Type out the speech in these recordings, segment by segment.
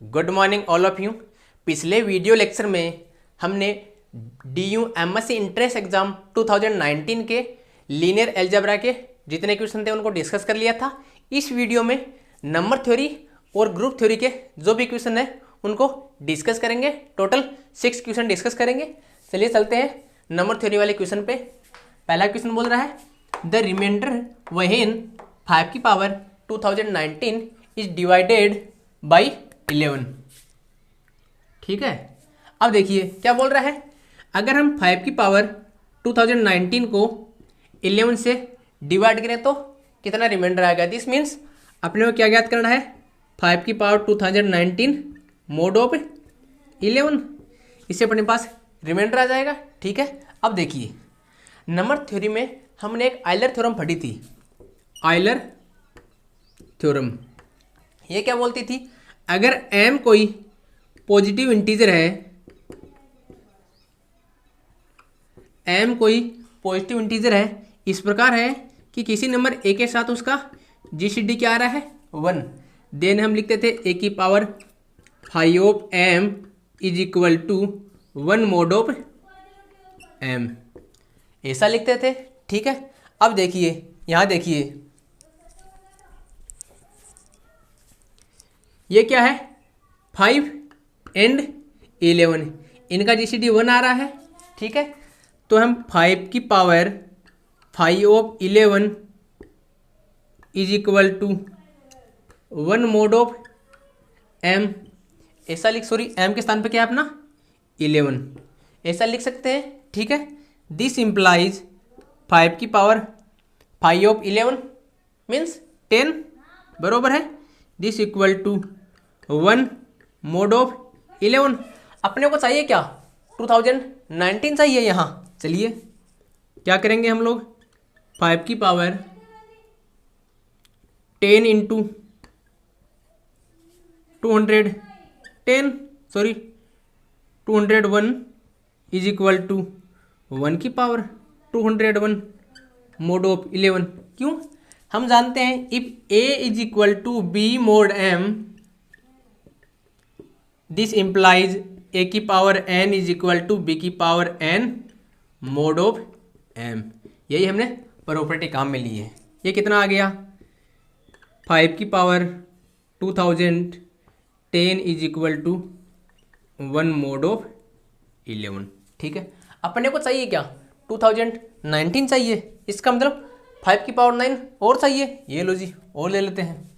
Good morning all of you. पिछले video lecture में हमने DU MSc इंट्रेंस एग्जाम 2019 के लीनियर अलजेब्रा के जितने क्वेश्चन थे उनको डिस्कस कर लिया था। इस वीडियो में नंबर थ्योरी और ग्रुप थ्योरी के जो भी क्वेश्चन है उनको डिस्कस करेंगे। टोटल 6 क्वेश्चन डिस्कस करेंगे। चलिए चलते हैं नंबर थ्योरी वाले क्वेश्चन पे। पहला क्वेश्चन बोल रहा है द रिमाइंडर व्हेन 5 की पावर 2019 इज डिवाइडेड बाई 11। ठीक है, अब देखिए क्या बोल रहा है। अगर हम 5 की पावर 2019 को 11 से डिवाइड करें तो कितना रिमाइंडर आएगा। दिस मीन्स अपने को क्या ज्ञात करना है, 5 की पावर 2019 मोड ऑफ 11, इससे अपने पास रिमाइंडर आ जाएगा। ठीक है, अब देखिए नंबर थ्योरी में हमने एक आयलर थ्योरम पढ़ी थी। आयलर थ्योरम ये क्या बोलती थी, अगर m कोई पॉजिटिव इंटीजर है, m कोई पॉजिटिव इंटीजर है, इस प्रकार है कि किसी नंबर a के साथ उसका GCD क्या आ रहा है 1, देन हम लिखते थे a की power 5 of m is equal to 1 mod of m, ऐसा लिखते थे। ठीक है, अब देखिए यहाँ देखिए ये क्या है 5 एंड 11, इनका GCD 1 आ रहा है। ठीक है, तो हम 5 की power 5 of 11 is equal to 1 mod of m, ऐसा लिख, सॉरी m के स्थान पे क्या है अपना 11, ऐसा लिख सकते हैं। ठीक है, दिस इम्प्लाइज 5 की पावर 5 ऑफ 11 मीन्स 10 बरोबर है this equal to 1 mod of 11। अपने को चाहिए क्या 2019 चाहिए यहाँ। चलिए क्या करेंगे हम लोग, 5 की power 10 into 201 is equal to 1 की पावर 201 मोड ऑफ 11। क्यों, हम जानते हैं if a is equal to b mod m, this implies a की power n is equal to b की power n mod of m। यही हमने प्रॉपर्टी काम में ली है। ये कितना आ गया 5 की power 2010 is equal to 1 mod of 11। ठीक है, अपने को चाहिए क्या 2019 चाहिए, इसका मतलब 5 की पावर 9 और चाहिए। ये लो जी और ले लेते हैं।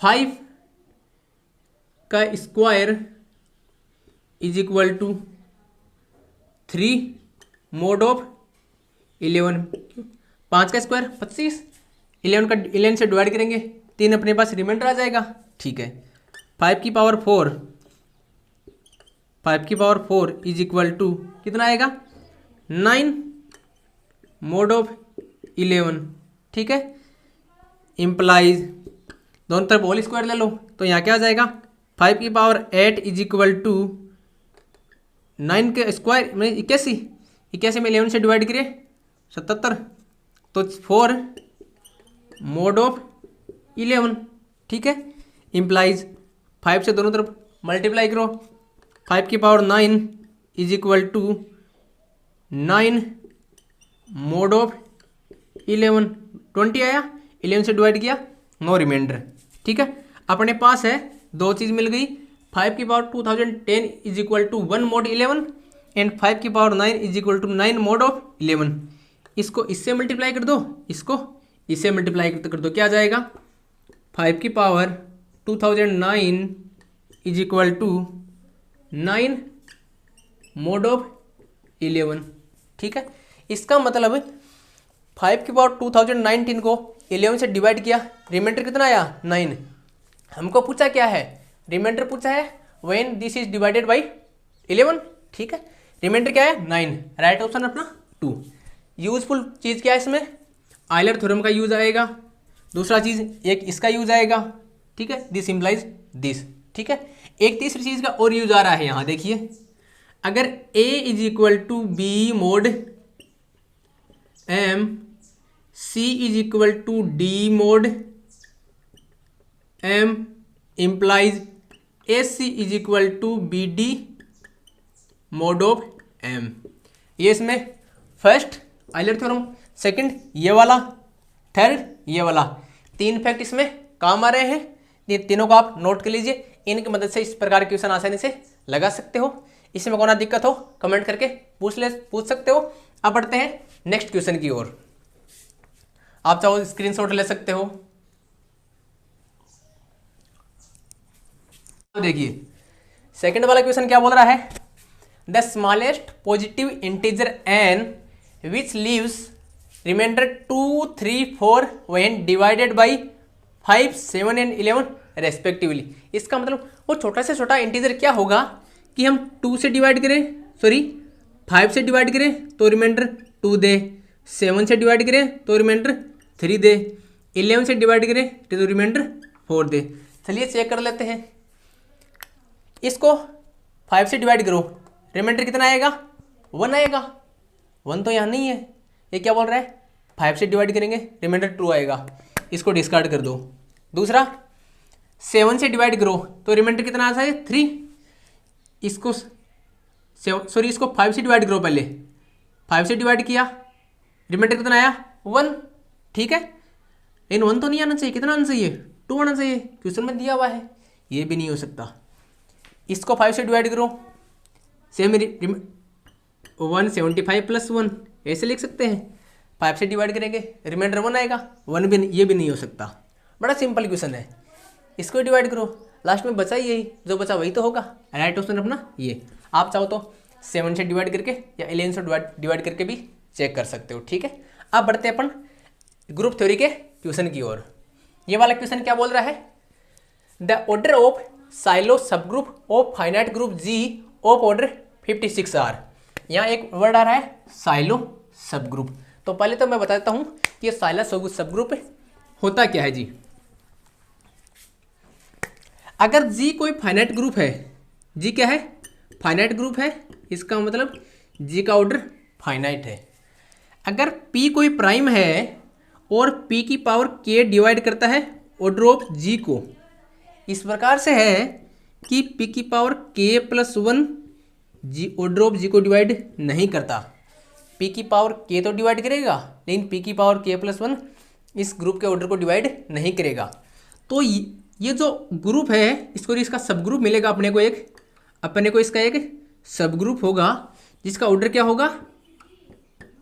5 का square is equal to 3 mod of 11। 5 का स्क्वायर 25, 11 का 11 से डिवाइड करेंगे 3 अपने पास रिमाइंडर आ जाएगा। ठीक है, 5 की पावर 4 इज इक्वल टू कितना आएगा 9 मोड ऑफ 11। ठीक है, इम्प्लाइज दोनों तरफ होल स्क्वायर ले लो तो यहाँ क्या आ जाएगा 5 की पावर 8 इज इक्वल टू 9 के स्क्वायर में 81 में 11 से डिवाइड करिए 77, तो 4 मोड ऑफ 11। ठीक है, इम्प्लाइज 5 से दोनों तरफ मल्टीप्लाई करो, 5 की power 9 is equal to 9 mod of 11। 20 आया, 11 से डिवाइड किया, नो रिमाइंडर। ठीक है, अपने पास है दो चीज़ मिल गई, 5 की power 2010 is equal to 1 mod 11 and 5 की power 9 is equal to 9 mod of 11। इसको इससे मल्टीप्लाई कर दो, इसको इससे मल्टीप्लाई कर दो, क्या आ जाएगा 5 की power 2009 is equal to 9 mod of 11। ठीक है, इसका मतलब 5 की पावर 2019 को 11 से डिवाइड किया, रिमाइंडर कितना आया 9। हमको पूछा क्या है, रिमाइंडर पूछा है when this is divided by 11। ठीक है, रिमाइंडर क्या है 9, राइट ऑप्शन अपना 2। यूजफुल चीज़ क्या है इसमें, आयलर थ्योरम का यूज आएगा, दूसरा चीज़ एक इसका यूज आएगा। ठीक है, दिस इम्प्लाइज दिस। ठीक है, एक तीसरी चीज़ का और यूज आ रहा है यहाँ देखिए, अगर a is equal to b mod m, c is equal to d mod m implies a c is equal to b d mod of m. ये इसमें फर्स्ट आइलर थ्योरम, सेकंड ये वाला, थर्ड ये वाला, तीन फैक्ट इसमें काम आ रहे हैं। ये तीनों को आप नोट कर लीजिए, इनकी मदद से इस प्रकार के क्वेश्चन आसानी से लगा सकते हो। इसमें कोई दिक्कत हो कमेंट करके पूछ सकते हो। अब बढ़ते हैं नेक्स्ट क्वेश्चन की ओर। आप चाहो स्क्रीनशॉट ले सकते हो। तो देखिए सेकंड वाला क्वेश्चन क्या बोल रहा है, the smallest positive integer n which leaves remainder 2, 3, 4 when divided by 5, 7 and 11 respectively. इसका मतलब वो छोटा से छोटा इंटीजर क्या होगा कि हम 2 से डिवाइड करें, सॉरी 5 से डिवाइड करें तो रिमाइंडर 2 दे, 7 से डिवाइड करें तो रिमाइंडर 3 दे, 11 से डिवाइड करें तो रिमाइंडर 4 दे। चलिए चेक कर लेते हैं। इसको 5 से डिवाइड करो, रिमाइंडर कितना आएगा, 1 आएगा। 1 तो यहाँ नहीं है, ये क्या बोल रहा है 5 से डिवाइड करेंगे रिमाइंडर 2 आएगा, इसको डिस्कार्ड कर दो। दूसरा 7 से डिवाइड करो तो रिमाइंडर कितना आता है 3, इसको इसको 5 से डिवाइड करो, पहले 5 से डिवाइड किया रिमाइंडर कितना आया 1, ठीक है। लेकिन 1 तो नहीं आना चाहिए, कितना आना चाहिए 2 आना चाहिए, क्वेश्चन में दिया हुआ है, ये भी नहीं हो सकता। इसको 5 से डिवाइड करो, सेम 175 प्लस 1 ऐसे लिख सकते हैं। 5 से डिवाइड करेंगे रिमाइंडर 1 आएगा, 1 भी ये भी नहीं हो सकता। बड़ा सिंपल क्वेश्चन है, इसको डिवाइड करो, लास्ट में बचा यही, जो बचा वही तो होगा, राइट ऑप्शन अपना ये। आप चाहो तो 7 से डिवाइड करके या 11 से डिवाइड करके भी चेक कर सकते हो, ठीक है। अब बढ़ते हैं अपन ग्रुप थ्योरी के क्वेश्चन की ओर। ये वाला क्वेश्चन क्या बोल रहा है, the order of Sylow subgroup of finite group G of order 56 are. यहाँ एक वर्ड आ रहा है साइलो सबग्रुप। तो पहले तो मैं बता देता हूँ कि ये साइलो सबग्रुप होता क्या है जी। अगर जी कोई फाइनाइट ग्रुप है, जी क्या है फाइनाइट ग्रुप है, इसका मतलब जी का ऑर्डर फाइनाइट है। अगर पी कोई प्राइम है और पी की पावर के डिवाइड करता है ऑर्डर ऑफ जी को, इस प्रकार से है कि पी की power k plus 1 ji order of जी को डिवाइड नहीं करता। पी की पावर के तो डिवाइड करेगा, लेकिन पी की पावर के प्लस 1 इस ग्रुप के ऑर्डर को डिवाइड नहीं करेगा। तो ये जो ग्रुप है इसको इसका सब ग्रुप मिलेगा अपने को इसका एक सब ग्रुप होगा जिसका ऑर्डर क्या होगा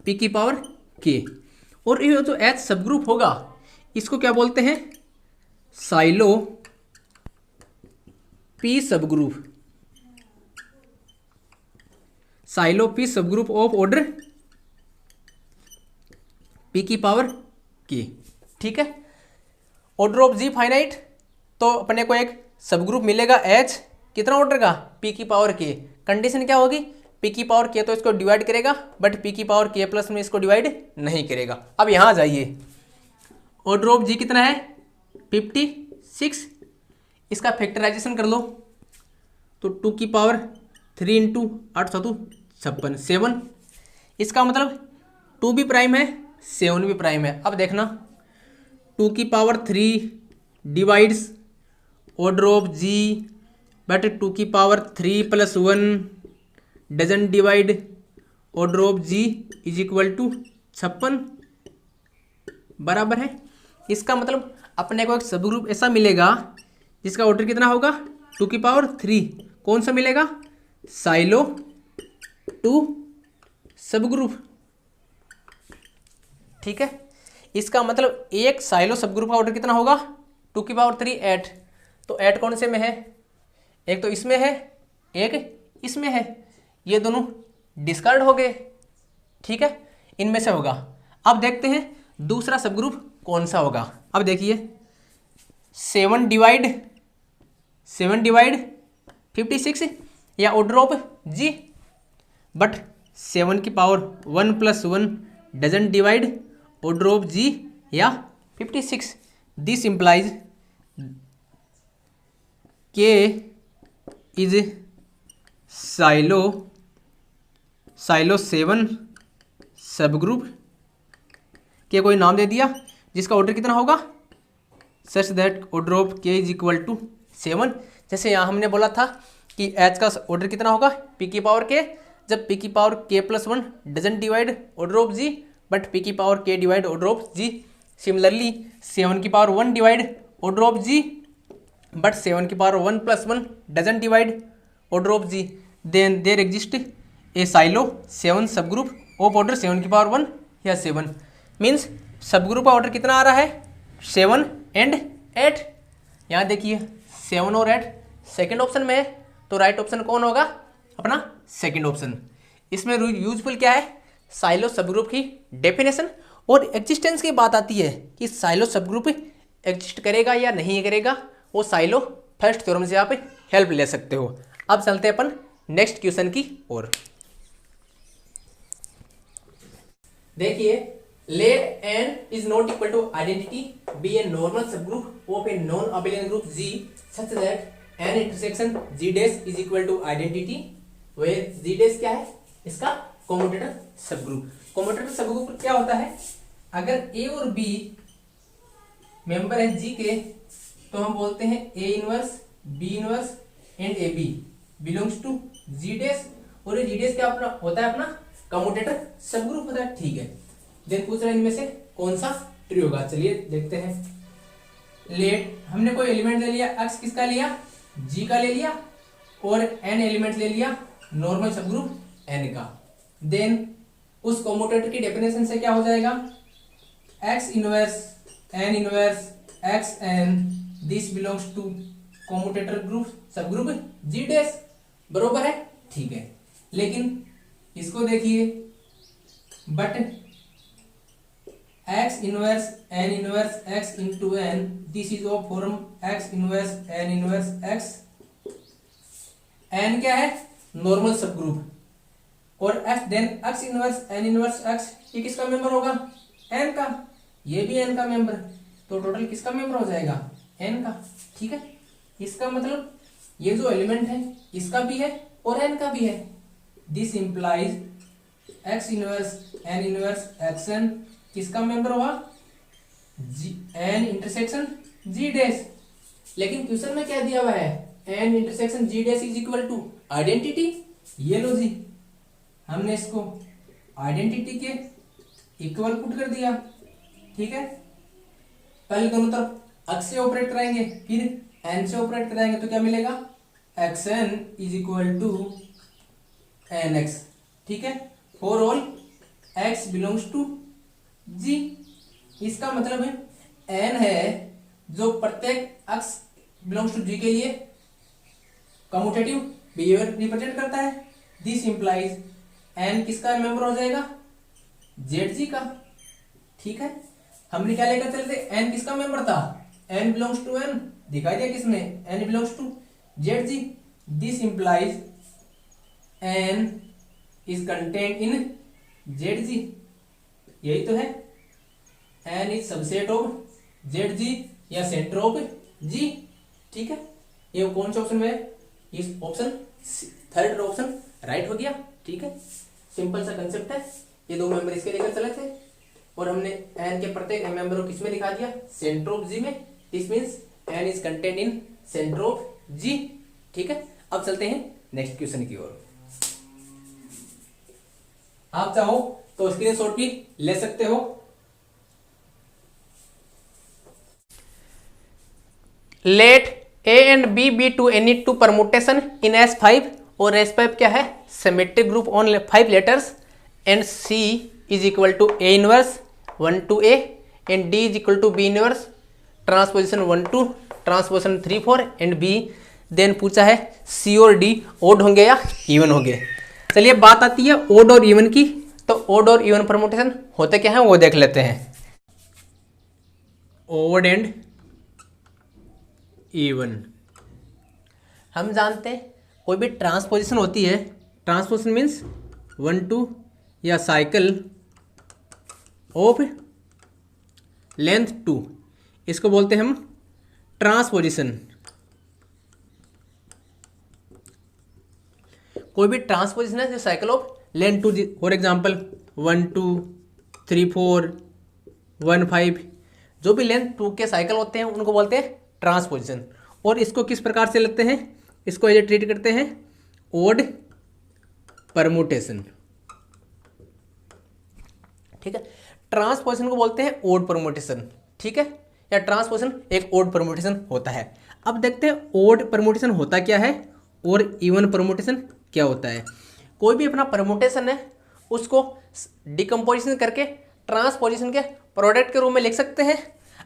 पी की पावर के। और ये जो एच सब ग्रुप होगा इसको क्या बोलते हैं, साइलो पी सब ग्रुप, साइलो पी सब ग्रुप ऑफ ऑर्डर पी की पावर के, ठीक है। ऑर्डर ऑफ जी फाइनाइट, तो अपने को एक सब ग्रुप मिलेगा एच, कितना ऑर्डर का पी की पावर के। कंडीशन क्या होगी, पी की पावर के तो इसको डिवाइड करेगा बट पी की पावर के प्लस में इसको डिवाइड नहीं करेगा। अब यहाँ जाइए, ऑर्डर ऑफ जी कितना है 56, इसका फैक्टराइजेशन कर लो तो 2 की पावर 3 इंटू 8 7 56 7, इसका मतलब 2 भी प्राइम है 7 भी प्राइम है। अब देखना 2 की power 3 divides order of G but 2 की power 3 plus 1 doesn't divide order of G is equal to 56 बराबर है। इसका मतलब अपने को एक सब ग्रुप ऐसा मिलेगा जिसका ऑर्डर कितना होगा 2 की पावर 3, कौन सा मिलेगा साइलो 2 सब ग्रुप, ठीक है। इसका मतलब एक साइलो सब ग्रुप का ऑर्डर कितना होगा 2 की पावर 3 8, तो 8 कौन से में है, एक तो इसमें है एक इसमें है, ये दोनों डिस्कार्ड हो गए, ठीक है, इनमें से होगा। अब देखते हैं दूसरा सब ग्रुप कौन सा होगा। अब देखिए 7 डिवाइड 56 या ऑर्डर ऑफ जी, बट 7 की power 1 plus 1 doesn't divide order of G या 56। This implies K is Sylow 7 सब ग्रुप के कोई नाम दे दिया जिसका ऑर्डर कितना होगा सच दैट ऑर्डर ऑफ के इज इक्वल टू 7। जैसे यहाँ हमने बोला था कि एच का ऑर्डर कितना होगा पी की पावर के, जब पी की power k plus 1 doesn't divide order of G but p की power k divide order of G. Similarly 7 की power 1 divide order of G but 7 की power 1 plus 1 doesn't divide order of G. Then there exist a Sylow 7 subgroup of order 7 की power 1 या 7। Means सब group का order कितना आ रहा है 7 and 8। यहाँ देखिए 7 और 8 सेकेंड ऑप्शन में है, तो राइट ऑप्शन कौन होगा अपना सेकेंड ऑप्शन। इसमें यूजफुल क्या है साइलो सब ग्रुप की डेफिनेशन और एग्जिस्टेंस की बात आती है कि साइलो सब ग्रुप एग्जिस्ट करेगा या नहीं करेगा, वो साइलो फर्स्ट थ्योरम से आप हेल्प ले सकते हो। अब चलते हैं अपन नेक्स्ट क्वेश्चन की ओर। देखिए let n is not equal to identity be a normal subgroup of a non-abelian group G such that n intersection G dash is equal to identity where G dash क्या है इसका commutator subgroup. Commutator subgroup क्या होता है, अगर A और B member है G के तो हम बोलते हैं A inverse B inverse and a B belongs to G dash, और ये G dash क्या अपना होता है अपना कम्यूटेटर सबग्रुप होता है। ठीक है, देन पूछ रहा है इनमें से कौन सा ट्री होगा। चलिए देखते हैं। लेट हमने कोई एलिमेंट ले लिया, एक्स किसका लिया जी का ले लिया और एन एलिमेंट ले लिया नॉर्मल सबग्रुप एन का। देन उस कम्यूटेटर की डेफिनेशन से क्या हो जाएगा x inverse x n this belongs to commutator group subgroup G dash बरोबर है। ठीक है, लेकिन इसको देखिए but x inverse n inverse x into n this is of form x inverse n inverse x। n क्या है नॉर्मल सब ग्रुप और x then x inverse n inverse x ये किसका मेंबर होगा n का, ये भी n का मेंबर, तो टोटल किसका मेंबर हो जाएगा n का। ठीक है, इसका मतलब ये जो एलिमेंट है इसका भी है और n का भी है। This implies x inverse n inverse xn किसका मेंबर हुआ n इंटरसेक्शन g डैश। लेकिन क्वेश्चन में क्या दिया हुआ है n intersection g dash is equal to identity. ये लो जी हमने इसको आइडेंटिटी के इक्वल पुट कर दिया। ठीक है, पहले दोनों तरफ x से ऑपरेट कराएंगे फिर n से ऑपरेट कराएंगे तो क्या मिलेगा xn is equal to nx। ठीक है, for all x belongs to g। इसका मतलब है n है जो प्रत्येक x बिलोंग्स टू g के लिए कम्यूटेटिव बिहेवियर रिप्रेजेंट करता है। दिस इंप्लाइज n किसका मेंबर हो जाएगा zg का। ठीक है, हमने क्या लेकर चलते n किसका मेंबर था n बिलोंग्स टू n दिखाई दिया किसमें n belongs to zg। This implies n is content in zg, यही तो है n is subset of zg या सेंटर ऑफ g। ठीक है, ये कौन सा ऑप्शन में है, इस ऑप्शन थर्ड ऑप्शन राइट हो गया। ठीक है, सिंपल सा कंसेप्ट है। ये दो मेंबर इसके लेकर चले थे और हमने n के प्रत्येक मेंबर को किसमें दिखा दिया सेंटर ऑफ g में। This means n is content in centre of g। ठीक है, अब चलते हैं नेक्स्ट क्वेश्चन की ओर। आप चाहो तो स्क्रीनशॉट भी ले सकते हो। Let a and b be two any two permutation in S5 और S5 क्या है symmetric group on 5 letters and C is equal to A inverse 1 to A and D is equal to B inverse transposition 1 to transposition 3 4 and B। Then पूछा है C और D odd होंगे या even होंगे। चलिए बात आती है ओड और इवन की, तो ओड और इवन परमुटेशन होते क्या है वो देख लेते हैं। ओड एंड इवन हम जानते हैं कोई भी ट्रांसपोजिशन होती है, ट्रांसपोजिशन मीन्स 1 2 या साइकिल ऑफ लेंथ 2, इसको बोलते हैं हम ट्रांसपोजिशन। कोई भी ट्रांसपोजिशन है जो cycle of length 2, for example 1 2 3 4 1 5 जो भी लेंथ 2 के साइकिल होते हैं उनको बोलते हैं ट्रांसपोजिशन। और इसको किस प्रकार से लेते हैं, इसको ये ट्रीट करते हैं ओड परमुटेशन। ठीक है, ट्रांसपोजिशन को बोलते हैं ओड परमुटेशन। ठीक है, या ट्रांसपोजिशन एक ओड परमुटेशन होता है। अब देखते हैं ओड परमुटेशन होता क्या है और इवन परमुटेशन क्या होता है। कोई भी अपना परमुटेशन है उसको डिकम्पोजिशन करके ट्रांसपोजिशन के प्रोडक्ट के रूप में लिख सकते हैं।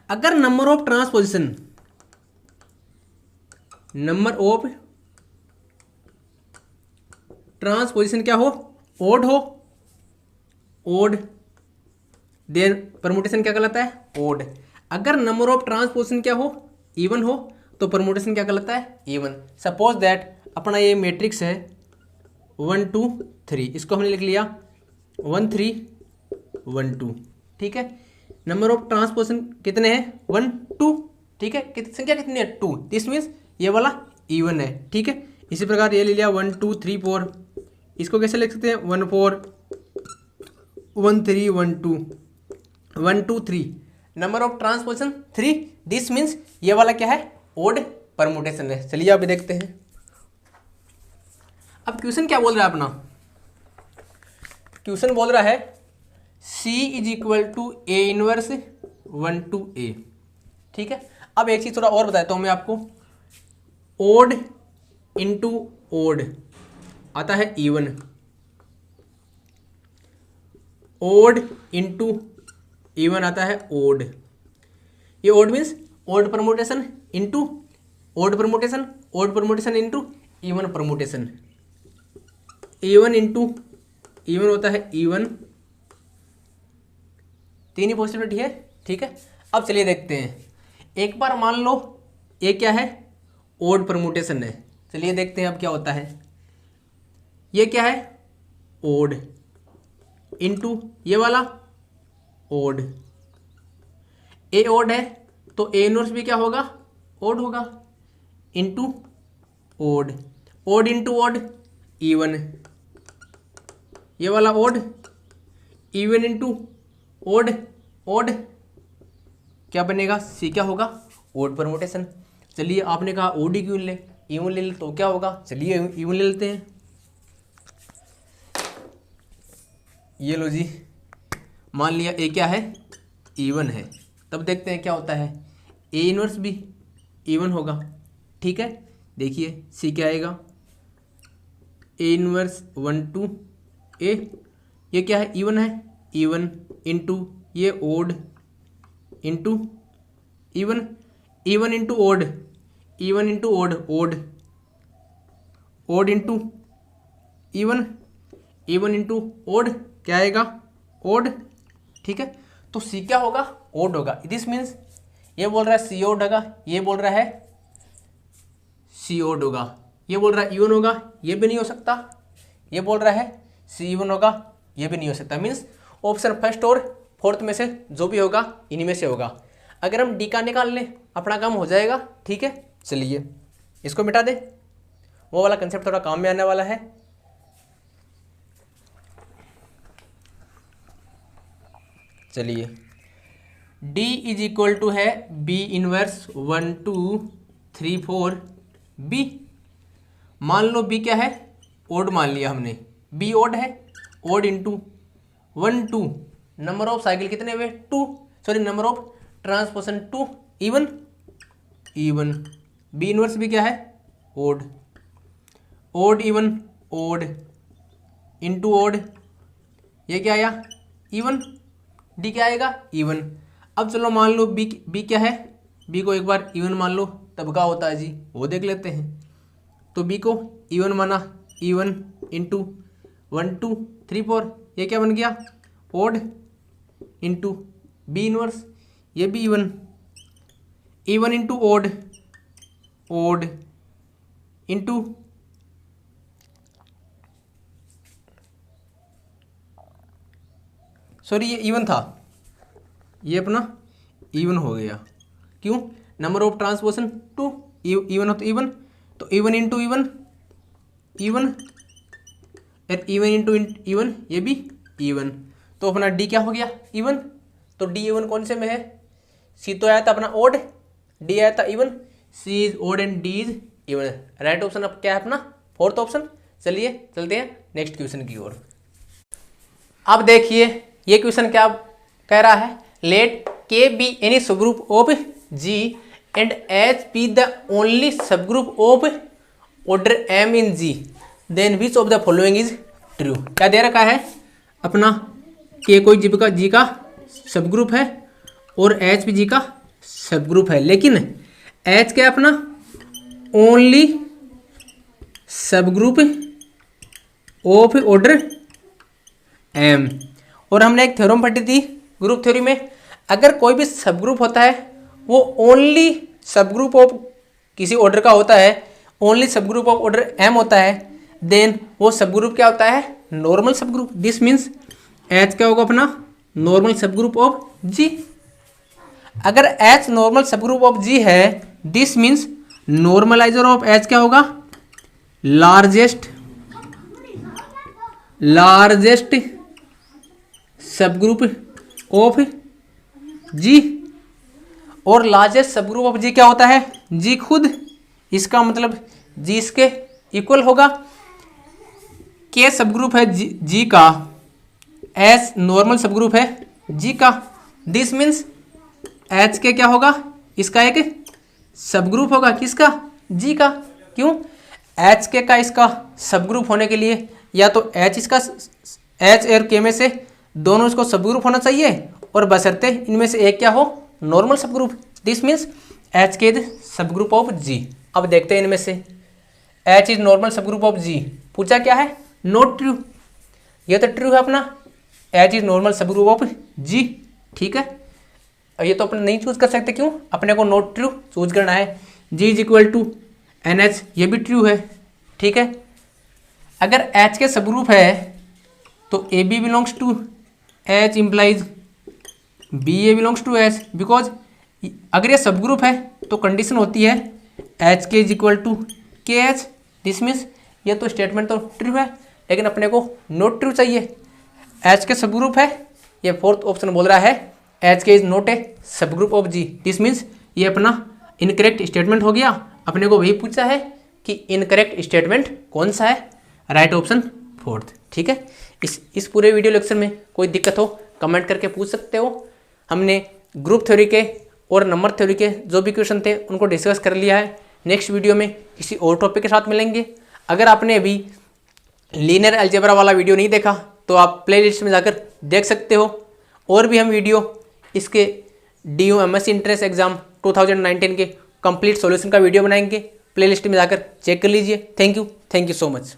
अगर number of transposition, number of transposition क्या हो, ओड हो, ओड, देन परमुटेशन क्या कहलाता है, ओड। अगर नंबर ऑफ ट्रांसपोजिशन क्या हो, इवन हो, तो परमुटेशन क्या कहलाता है, इवन। सपोज दैट अपना ये मैट्रिक्स है 1 2 3, इसको हमने लिख लिया 1 3 1 2। ठीक है, नंबर ऑफ ट्रांसपोजिशन कितने हैं, 1 2। ठीक है, संख्या कितनी है, 2। दिस मीन्स ये वाला इवन है। ठीक है, इसी प्रकार ये ले लिया 1 2 3 4, इसको कैसे लिख सकते हैं 1 4 1 3 1 2 1 2 3, number of transposition 3। This means ये वाला क्या है, ओड परमुटेशन है। चलिए अभी देखते हैं। अब क्वेश्चन क्या बोल रहा है अपना, क्वेश्चन बोल रहा है C is equal to a inverse 1 to a। ठीक है, अब एक चीज थोड़ा और बताता हूं मैं आपको, ओड इंटू ओड आता है इवन, ओड इंटू इवन आता है ओड। ये odd means odd permutation into odd permutation, odd permutation into even permutation, even into even होता है इवन। तीन ही पॉसिबिलिटी है। ठीक है, अब चलिए देखते हैं। एक बार मान लो ये क्या है, ओड परमुटेशन है। चलिए देखते हैं अब क्या होता है। ये क्या है, ओड इंटू ये वाला ओड। ए ओड है तो ए इनवर्स भी क्या होगा, ओड होगा, into odd, odd into odd even. ये वाला odd, even into odd, odd क्या बनेगा, सी क्या होगा, ओड परमुटेशन। चलिए आपने कहा ओड ही क्यों ले, इवन ले तो क्या होगा, चलिए इवन ले लेते हैं। ये लो जी, मान लिया ए क्या है, इवन है। तब देखते हैं क्या होता है, ए इनवर्स भी इवन होगा। ठीक है, देखिए सी क्या आएगा, ए इनवर्स 1 to a, ये क्या है, इवन है, इवन इंटू ये odd into even, even into odd, even into odd, odd, odd into even, even into odd क्या आएगा, ओड। ठीक है, तो सी क्या होगा, ओड होगा। दिस मीन्स ये बोल रहा है सी ओड होगा, ये बोल रहा है सी ओड होगा, ये बोल रहा है इवन होगा, ये भी नहीं हो सकता, ये बोल रहा है सी इवन होगा, ये भी नहीं हो सकता। मीन्स ऑप्शन फर्स्ट और फोर्थ में से जो भी होगा इन्हीं में से होगा। अगर हम डी का निकाल लें अपना काम हो जाएगा। ठीक है, चलिए इसको मिटा दे, वो वाला कंसेप्ट थोड़ा काम में आने वाला है। चलिए D इज इक्वल टू है बी इनवर्स 1 2 3 4 B। मान लो B क्या है, ओड मान लिया हमने, B ओड है, odd into 1 2, number of cycle कितने हुए 2, sorry number of transposition 2, even, even. B inverse भी क्या है, odd, odd even odd into odd, ये क्या आया, इवन। डी क्या आएगा, इवन। अब चलो मान लो बी क्या है, बी को एक बार इवन मान लो, तब क्या होता है जी वो देख लेते हैं। तो बी को इवन माना, इवन इंटू 1 2 3 4, ये क्या बन गया, ओड इंटू बी इनवर्स, ये भी even, even into odd, odd into sorry ये इवन था, ये अपना इवन हो गया। क्यों, नंबर ऑफ ट्रांसपोजिशन 2, इवन हो तो इवन, तो even into even, even, even into even, ये भी इवन। तो अपना डी क्या हो गया, इवन। तो डी इवन कौन से में है, सी तो आया था अपना ओड, डी आया था even, C is odd and D is even. Right option अब क्या है अपना फोर्थ ऑप्शन। चलिए चलते हैं नेक्स्ट क्वेश्चन की ओर। अब देखिए ये क्वेश्चन क्या कह रहा है, let K be any subgroup of G and H be the only subgroup of order M in G, then which of the following is true. क्या दे रखा है अपना, के कोई जी का सब ग्रुप है और एच भी जी का सब ग्रुप है, लेकिन एच क्या अपना only subgroup of order M. और हमने एक थ्योरम पढ़ी थी ग्रुप थ्योरी में, अगर कोई भी सब ग्रुप होता है वो ओनली सब ग्रुप ऑफ किसी ऑर्डर का होता है, only subgroup of order M होता है, देन वो सब ग्रुप क्या होता है, नॉर्मल सब ग्रुप। दिस मीन्स एच क्या होगा अपना नॉर्मल सब ग्रुप ऑफ जी। अगर H normal subgroup of जी है, this means normaliser of H क्या होगा, लार्जेस्ट सब ग्रुप ऑफ जी। और लार्जेस्ट सब ग्रुप ऑफ जी क्या होता है, जी खुद। इसका मतलब जी इसके इक्वल होगा। के सब ग्रुप है जी का, एच नॉर्मल सब ग्रुप है जी का, दिस मीन्स एच के क्या होगा, इसका एक सब ग्रुप होगा, किसका, जी का। क्यों, एच के का इसका सब ग्रुप होने के लिए या तो एच इसका एच और के में से दोनों इसको सब ग्रुप होना चाहिए, और बशर्ते इनमें से एक क्या हो, नॉर्मल सब ग्रुप। दिस मीन्स एच के सब ग्रुप ऑफ जी। अब देखते हैं इनमें से H is normal subgroup of जी, पूछा क्या है, नॉट ट्रू। ये तो ट्रू है अपना, H is normal subgroup of जी, ठीक है। ये तो अपने नहीं चूज कर सकते, क्यों, अपने को नॉट ट्रू चूज करना है। G is equal to N H, ये भी ट्रू है, ठीक है। अगर एच के सब ग्रुप है तो A B belongs to H implies B A belongs to H, because अगर ये सब ग्रुप है तो कंडीशन होती है एच के इज इक्वल टू के एच। दिस मीन्स ये तो स्टेटमेंट तो ट्रू है, लेकिन अपने को नॉट ट्रू चाहिए। एच के सब ग्रुप है, ये फोर्थ ऑप्शन बोल रहा है एच के is not a subgroup of G. This means ये अपना इनकरेक्ट स्टेटमेंट हो गया। अपने को वही पूछा है कि इनकरेक्ट स्टेटमेंट कौन सा है, राइट ऑप्शन फोर्थ, ठीक है। इस पूरे वीडियो लेक्चर में कोई दिक्कत हो कमेंट करके पूछ सकते हो। हमने ग्रुप थ्योरी के और नंबर थ्योरी के जो भी क्वेश्चन थे उनको डिस्कस कर लिया है। नेक्स्ट वीडियो में किसी और टॉपिक के साथ मिलेंगे। अगर आपने अभी लीनियर अलजेब्रा वाला वीडियो नहीं देखा तो आप प्लेलिस्ट में जाकर देख सकते हो। और भी हम वीडियो इसके DU MSc एंट्रेंस एग्जाम 2019 के कंप्लीट सॉल्यूशन का वीडियो बनाएंगे, प्लेलिस्ट में जाकर चेक कर लीजिए। Thank you so much.